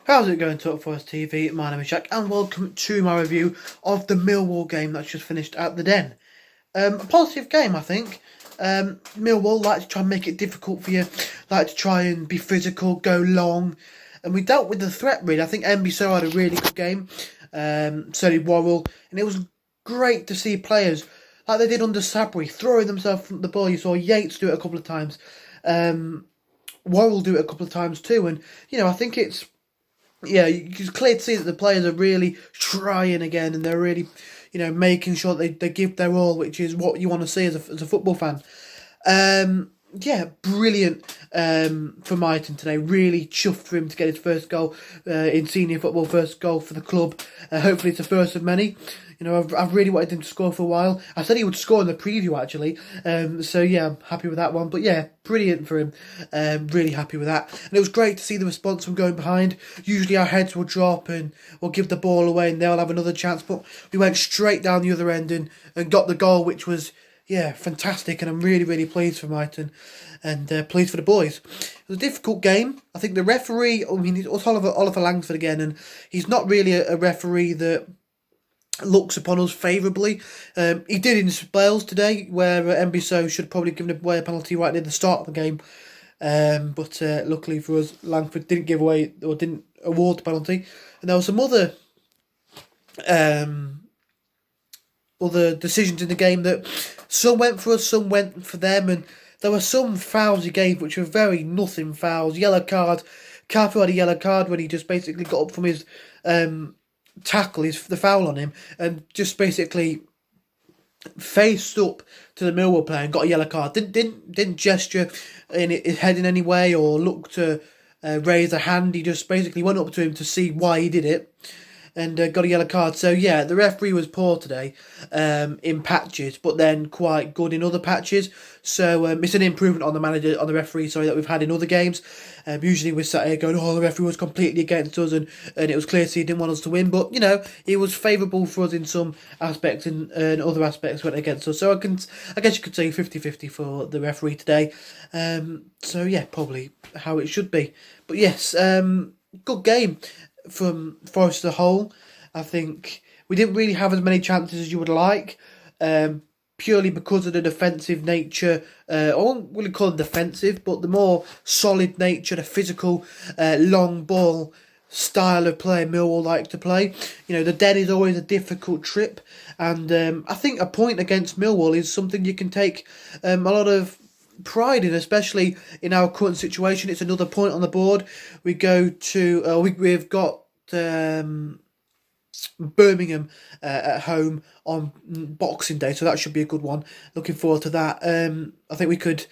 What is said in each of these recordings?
How's it going, Talk Forest TV? My name is Jack, and welcome to my review of the Millwall game that's just finished at the Den. A positive game, I think. Millwall like to try and make it difficult for you, like to try and be physical, go long, and we dealt with the threat really. I think MBSO had a really good game, so did Worrell, and it was great to see players like they did under Sabri throwing themselves from the ball. You saw Yates do it a couple of times, Worrell do it a couple of times too, and I think it's. Yeah, it's clear to see that the players are really trying again, and they're really, making sure they give their all, which is what you want to see as a football fan. Brilliant for Myton today. Really chuffed for him to get his first goal in senior football, first goal for the club. Hopefully it's the first of many. I've really wanted him to score for a while. I said he would score in the preview, actually. So, yeah, I'm happy with that one. But, yeah, brilliant for him. Really happy with that. And it was great to see the response from going behind. Usually our heads will drop and we'll give the ball away and they'll have another chance. But we went straight down the other end and got the goal, which was, fantastic. And I'm really, really pleased for Myton and pleased for the boys. It was a difficult game. I think the referee, it was Oliver Langsford again. And he's not really a referee that looks upon us favourably. He did in spells today, where MBSO should have probably given away a penalty right near the start of the game. But luckily for us, Langford didn't give away or didn't award the penalty. And there were some other decisions in the game that some went for us, some went for them, and there were some fouls he gave which were very nothing fouls. Yellow card. Cafu had a yellow card when he just basically got up from his tackle, the foul on him, and just basically faced up to the Millwall player and got a yellow card. Didn't gesture in his head in any way or look to raise a hand. He just basically went up to him to see why he did it and got a yellow card. So yeah, the referee was poor today in patches, but then quite good in other patches. So it's an improvement on the referee that we've had in other games. Usually we're sat here going, the referee was completely against us, and it was clear he didn't want us to win. But he was favourable for us in some aspects, and other aspects went against us. So I guess you could say 50-50 for the referee today. So yeah, probably how it should be. But yes, good game from Forest as a whole. I think we didn't really have as many chances as you would like, purely because of the defensive nature. I won't really call it defensive, but the more solid nature, the physical, long ball style of play Millwall like to play. The Den is always a difficult trip, and I think a point against Millwall is something you can take a lot of pride in, especially in our current situation. It's another point on the board. We go to we've got Birmingham at home on Boxing Day, so that should be a good one. Looking forward to that. I think we could.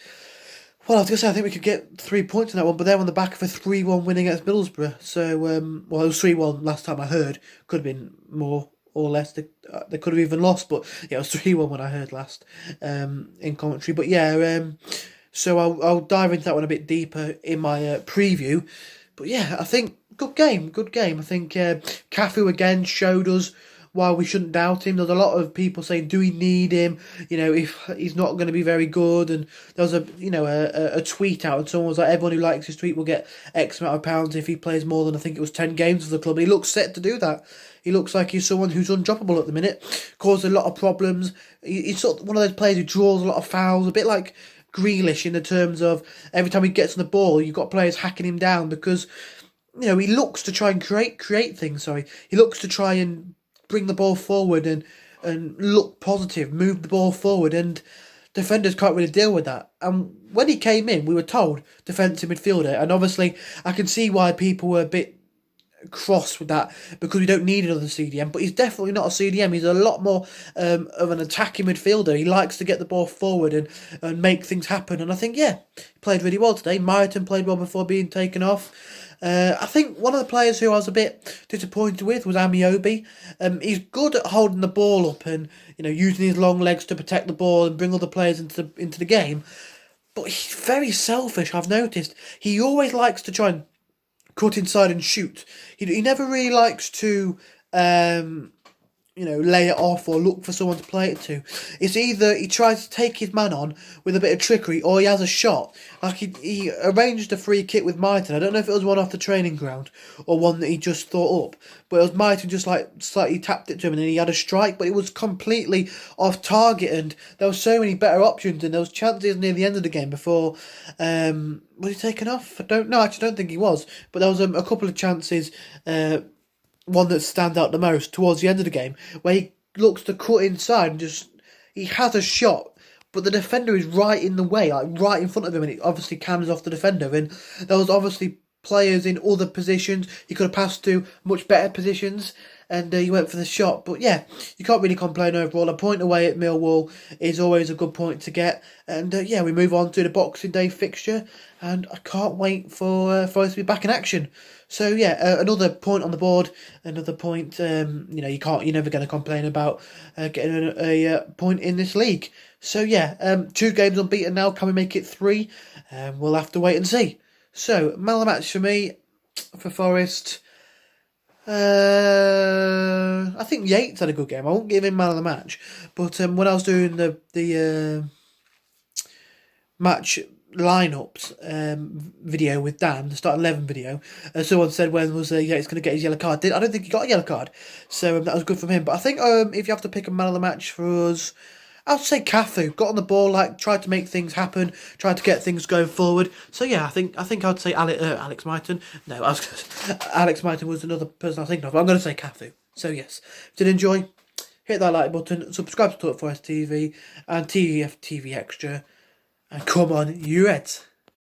Well, I was going to say I think we could get 3 points in that one, but they're on the back of a 3-1 win against Middlesbrough. So it was 3-1 last time I heard. Could have been more or less. They could have even lost, but yeah, it was 3-1 when I heard last in commentary. But yeah, so I'll dive into that one a bit deeper in my preview. But yeah, I think good game. I think Cafu again showed us why we shouldn't doubt him. There's a lot of people saying, do we need him? If he's not going to be very good. And there was a tweet out, and someone was like, everyone who likes his tweet will get X amount of pounds if he plays more than, I think it was 10 games for the club. And he looks set to do that. He looks like he's someone who's undroppable at the minute, caused a lot of problems. He's sort of one of those players who draws a lot of fouls, a bit like Grealish in the terms of every time he gets on the ball, you've got players hacking him down because, he looks to try and create things. He looks to try and bring the ball forward and look positive, move the ball forward, and defenders can't really deal with that. And when he came in, we were told defensive midfielder, and obviously I can see why people were a bit cross with that because we don't need another CDM, but he's definitely not a CDM. He's a lot more of an attacking midfielder. He likes to get the ball forward and make things happen, and I think, he played really well today. Myton played well before being taken off. I think one of the players who I was a bit disappointed with was Amiobi. He's good at holding the ball up and using his long legs to protect the ball and bring other players into the game, but he's very selfish. I've noticed he always likes to try and cut inside and shoot. He never really likes to lay it off or look for someone to play it to. It's either he tries to take his man on with a bit of trickery or he has a shot. Like he arranged a free kick with Mighton. I don't know if it was one off the training ground or one that he just thought up. But it was Mighton just like slightly tapped it to him and then he had a strike. But it was completely off target and there were so many better options and there was chances near the end of the game before... was he taken off? I don't know. Actually, I don't think he was. But there was a couple of chances... one that stands out the most towards the end of the game, where he looks to cut inside and he has a shot, but the defender is right in the way, like right in front of him, and it obviously cams off the defender. And there was obviously players in other positions he could have passed to, much better positions, and he went for the shot. But yeah, you can't really complain overall. A point away at Millwall is always a good point to get. And yeah, we move on to the Boxing Day fixture, and I can't wait for us to be back in action. So yeah, another point on the board, another point. You're never going to complain about getting a point in this league. So yeah, 2 games unbeaten now. Can we make it 3? We'll have to wait and see. So man of the match for me, for Forest. I think Yates had a good game. I won't give him man of the match, but when I was doing the match lineups video with Dan, the start 11 video, someone said when was Yates going to get his yellow card. I don't think he got a yellow card, so that was good from him. But I think if you have to pick a man of the match for us, I'll say Cafu. Got on the ball, tried to make things happen, tried to get things going forward. So yeah, I think I'd say Alex Mighton. No, Alex Mighton was another person I was thinking of. But I'm going to say Cafu. So yes, did enjoy? Hit that like button, subscribe to Talk Forest TV and TEF TV Extra, and come on, you Reds.